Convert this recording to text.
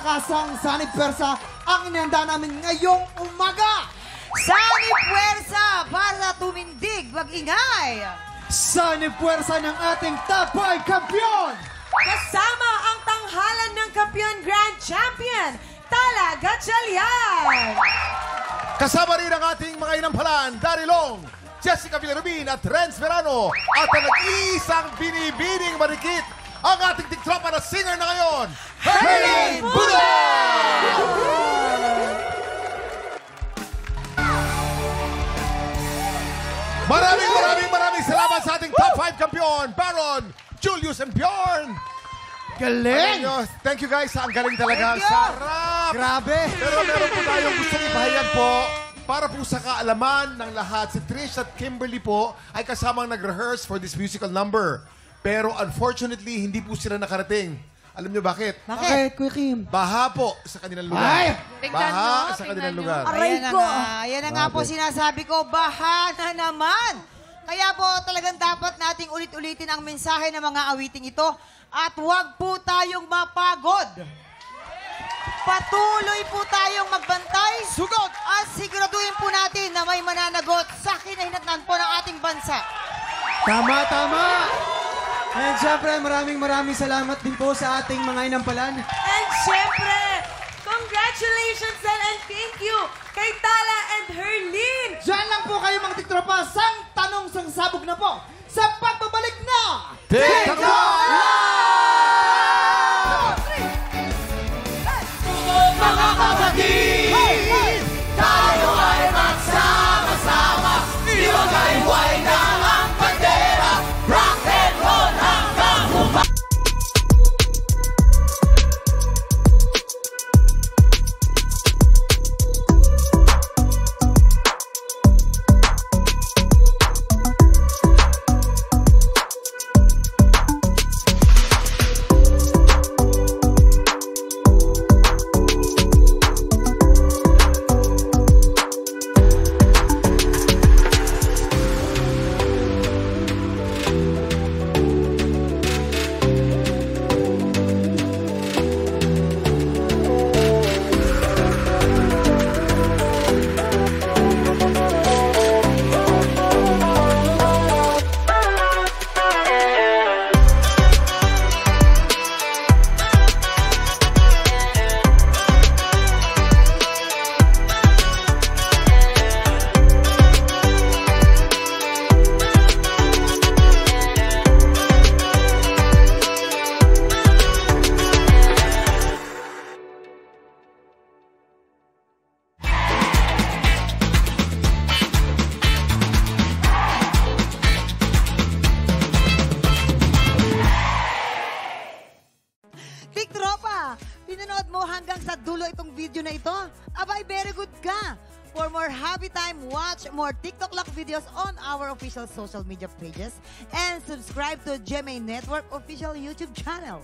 palakasang Sanib Pwersa ang inihanda namin ngayong umaga. Sanib Pwersa para tumindig, mag-ingay. Sanib Pwersa ng ating top 5 kampiyon. Kasama ang tanghalan ng kampiyon Grand Champion, Tala Gatchalian. Kasama rin ang ating mga inampalan, Darilong, Jessica Villarubin at Renz Verano. At ang nag-iisang binibining marikit, ang ating tiktropa na singer na ngayon, Herlin Buda! Maraming salamat sa ating top 5 kampiyon, Baron, Julius and Bjorn. Galing! Thank you guys, ang galing talaga. Thank you. Sarap! Grabe! Pero meron po tayong gustong ipahayag po para po sa kaalaman ng lahat. Si Trish at Kimberly po ay kasamang nag-rehearse for this musical number. Pero unfortunately, hindi po sila nakarating. Alam niyo bakit? Bakit, Kuya Kim? Baha po sa kanilang lugar. Ay! Baha sa kanilang lugar. Ayan na nga po sinasabi ko, baha na naman. Kaya po talagang dapat nating ulit-ulitin ang mensahe ng mga awiting ito at huwag po tayong mapagod. Patuloy po tayong magbantay. Sugot! At siguraduhin po natin na may mananagot sa kinahinatnan po ng ating bansa. Tama, tama! And syempre, maraming salamat din po sa ating mga inampalan. And syempre, congratulations and thank you kay Tala and Herlin. Diyan lang po kayo mga tiktropa, sang tanong sang sabog na po sa pagbabalik na TikTok! Mga kapatid, tayo ay magsama-sama, iwagay-way na ang bandera, rock and roll hanggang umaga. Tiktropa, pinanood mo hanggang sa dulo itong video na ito? Abay, very good ka! For more happy time, watch more TikTok Lock videos on our official social media pages and subscribe to GMA Network official YouTube channel.